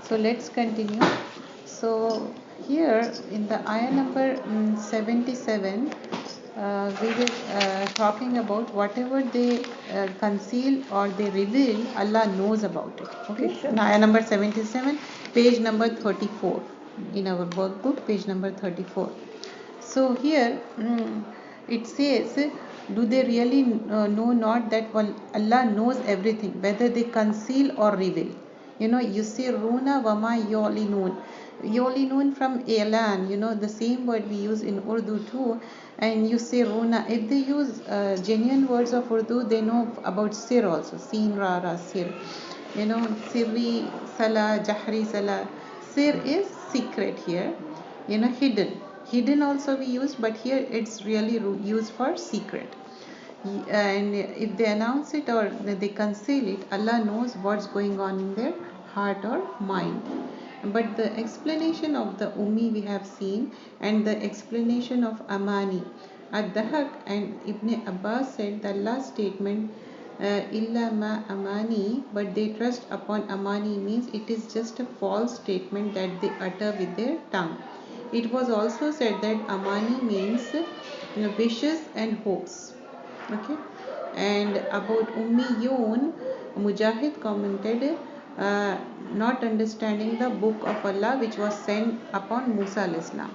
So let's continue. So here in the ayah number 77, we were talking about whatever they conceal or they reveal, Allah knows about it. Okay. In ayah number 77, page number 34 in our workbook, page number 34. So here it says, do they really know not that Allah knows everything, whether they conceal or reveal? Yusiruna wama yulinun. Yulinun from Elan, the same word we use in Urdu too. And Yusiruna, if they use genuine words of Urdu, they know about sir also. Sin, ra, ra, sir. Sirri, salah, jahri, salah. Sir is secret here, hidden also we use, but here it's really used for secret. And if they announce it or they conceal it, Allah knows what's going on in their heart or mind. But the explanation of the Ummi we have seen, and the explanation of Amani, Ad-Dahak and Ibn Abbas said the last statement, illa ma amani, but they trust upon amani, means it is just a false statement that they utter with their tongue. It was also said that amani means wishes and hopes. Okay. And about ummiyun, Mujahid commented, not understanding the book of Allah which was sent upon Musa al-Islam.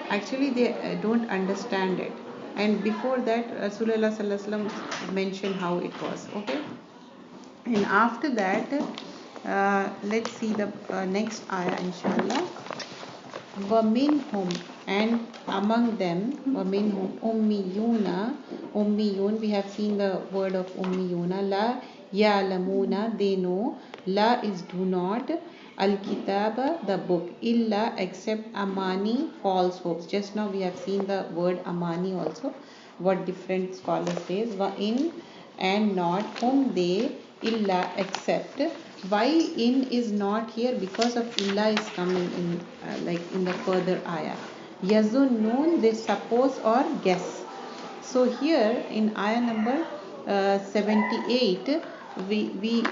Actually they don't understand it. And before that, Rasulullah sallallahu alaihi wasallam mentioned how it was. Okay. And after that, let's see the next ayah, inshallah. وَمِنْهُمْ, and among them, وَمِنْهُمْ ummiyun, we have seen the word of ummiyuna, la ya'lamuna, they know, la is do not, al-kitaba, the book, illa, except amani, false hopes. Just now we have seen the word amani also, what different scholars says, wa in, and not, whom they, illa, except. Why in is not here? Because of illa is coming in like in the further ayah. Yazunnun, they suppose or guess. So here in ayah number 78, we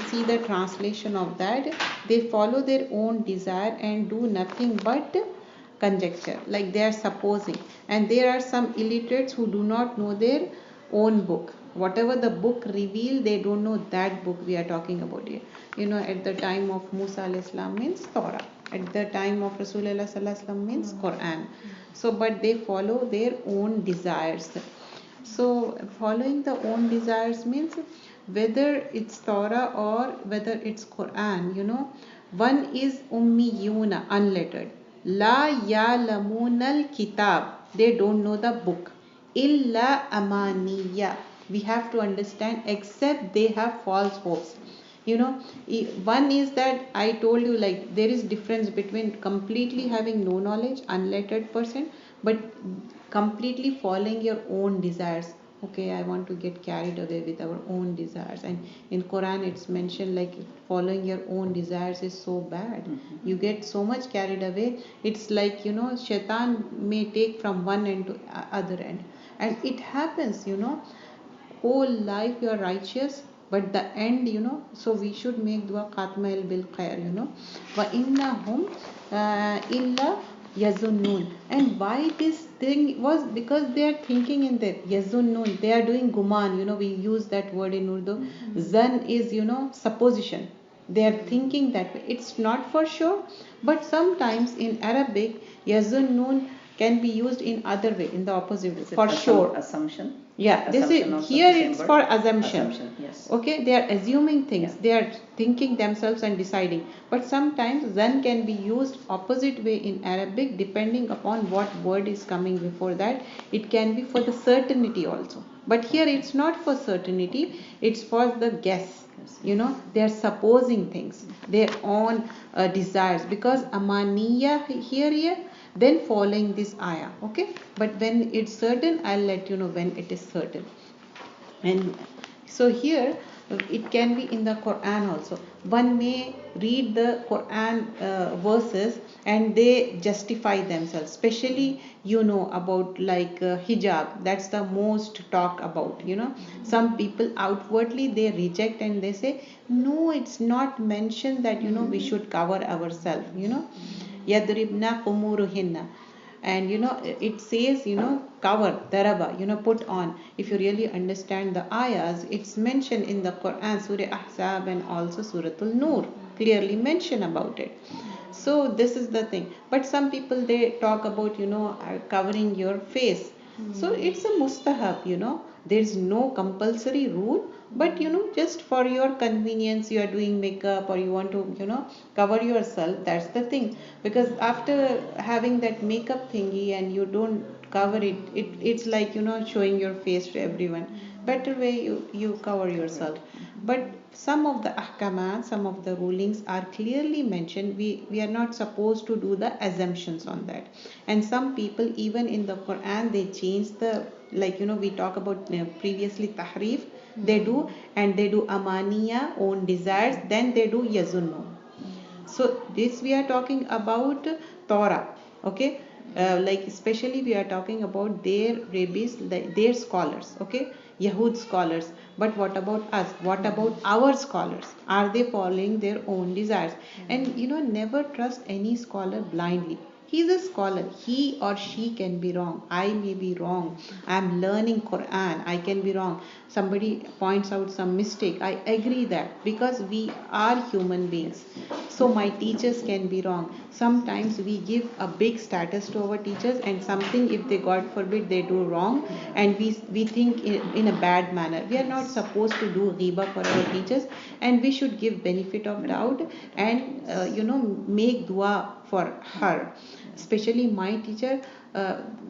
see the translation of that. They follow their own desire and do nothing but conjecture, like they are supposing. And there are some illiterates who do not know their own book. Whatever the book reveal, they don't know that book we are talking about here. At the time of Musa al-Islam means Torah. At the time of Rasulullah sallallahu alaihi wasallam means Quran. So, but they follow their own desires. So, following the own desires means whether it's Torah or whether it's Quran, one is ummiyuna, unlettered. La ya'lamunal kitab, they don't know the book. Illa amaniya, we have to understand, except they have false hopes. One is that I told you, like there is difference between completely having no knowledge, unlettered person, but completely following your own desires. Okay, I want to get carried away with our own desires. And in Quran it's mentioned like following your own desires is so bad. You get so much carried away. It's like, shaitan may take from one end to other end. And it happens, whole life you are righteous, but the end, so we should make dua khatma bil khair, wa innahum illa yazunnun. And why this thing was, because they are thinking in their yazunnun, they are doing guman, we use that word in Urdu. Zan is, supposition. They are thinking that way. It's not for sure, but sometimes in Arabic, yazunnun can be used in other way, in the opposite way. For sure. Assumption. Yeah, this is here it's for assumption. Yes. Okay, they are assuming things. Yeah. They are thinking themselves and deciding. But sometimes zan can be used opposite way in Arabic, depending upon what word is coming before that. It can be for the certainty also. But here it's not for certainty, it's for the guess. They are supposing things, their own desires, because amaniya here, then following this ayah. Okay, but when it's certain, I'll let you know when it is certain. And so here It can be in the Quran also. One may read the Quran verses and they justify themselves, especially about like hijab. That's the most talk about. Some people outwardly they reject and they say no, it's not mentioned that we should cover ourselves. Yadribna qumuruhinna. And it says cover, daraba, put on. If you really understand the ayahs, it's mentioned in the Quran, Surah Ahzab and also Suratul Nur, clearly mention about it. So this is the thing. But some people they talk about covering your face. So it's a mustahab. There's no compulsory rule, but just for your convenience you are doing makeup or you want to cover yourself. That's the thing. Because after having that makeup thingy and you don't cover it, it's like showing your face to everyone. Better way you cover yourself. But some of the ahkamat, some of the rulings are clearly mentioned. We are not supposed to do the assumptions on that. And some people even in the Quran they change the, like we talk about previously tahrif, they do, and they do amaniya, own desires, then they do yazunnu. So this we are talking about Torah, okay? Like especially we are talking about their rabbis, their scholars, okay? Yahud scholars. But what about us? What about our scholars? Are they following their own desires? And never trust any scholar blindly. He's a scholar. He or she can be wrong. I may be wrong. I'm learning Quran. I can be wrong. Somebody points out some mistake. I agree that because we are human beings. So my teachers can be wrong. Sometimes we give a big status to our teachers and something if they God forbid they do wrong and we think in a bad manner. We are not supposed to do ghiba for our teachers and we should give benefit of doubt and make dua for her. Especially my teacher,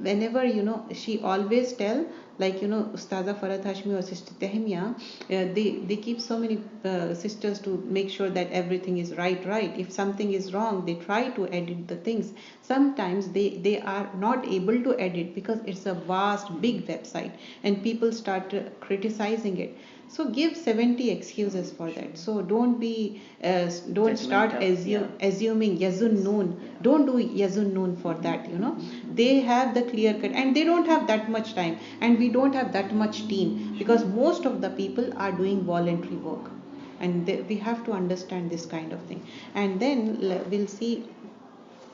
whenever she always tell, like Ustaza Farad Hashmi or Sister Tehmiya, they keep so many sisters to make sure that everything is right. If something is wrong, they try to edit the things. Sometimes they are not able to edit because it's a vast big website and people start criticizing it. So give 70 excuses for that. So don't start assuming yazun noon. Don't do yazun noon for that. They have the clear cut and they don't have that much time and we don't have that much team because most of the people are doing voluntary work and we have to understand this kind of thing. And then we'll see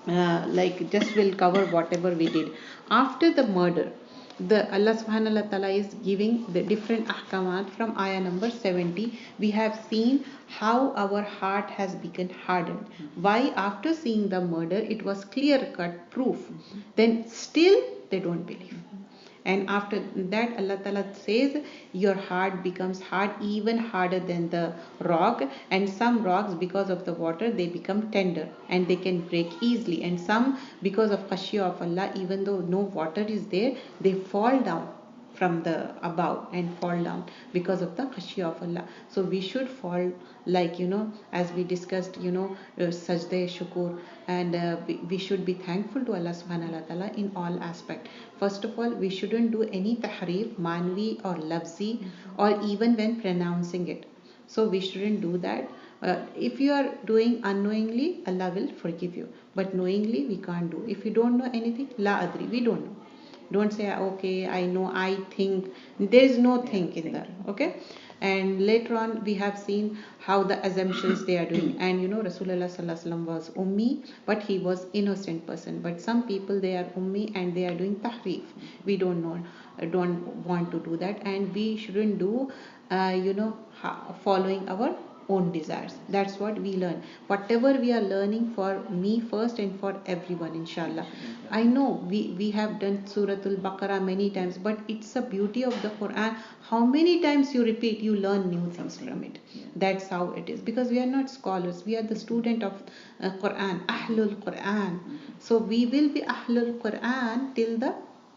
like just will cover whatever we did after the murder. The Allah subhanahu wa ta'ala is giving the different ahkamat from ayah number 70. We have seen how our heart has become hardened. Why? After seeing the murder, it was clear cut proof. Then still they don't believe. And after that Allah Ta'ala says your heart becomes hard, even harder than the rock, and some rocks because of the water they become tender and they can break easily, and some because of khashiyah of Allah, even though no water is there, they fall down from the above and fall down because of the khashiyah of Allah. So we should fall like as we discussed sajda shukur, and we should be thankful to Allah subhanahu wa ta'ala in all aspect. First of all, we shouldn't do any tahrif, manvi or lafzi, or even when pronouncing it. So we shouldn't do that. If you are doing unknowingly, Allah will forgive you. But knowingly, we can't do. If you don't know anything, la adri, we don't know. Don't say, okay, I know, I think. There is no think in that. Okay? And later on, we have seen how the assumptions they are doing. And Rasulullah Sallallahu Alaihi Wasallam was ummi, but he was innocent person. But some people, they are ummi and they are doing tahrif. We don't want to do that. And we shouldn't do, following our own desires. That's what we learn. Whatever we are learning for me first and for everyone, inshallah. I know we have done Suratul Baqarah many times, but it's a beauty of the Quran. How many times you repeat, you learn new things from it. That's how it is. Because we are not scholars. We are the student of Quran, Ahlul Quran. So we will be Ahlul Quran till the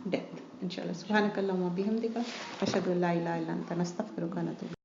death. Inshallah. Subhanakallahumma bihamdika. Ashhadu an la ilaha illa anta nastaghfiruka wa natubu.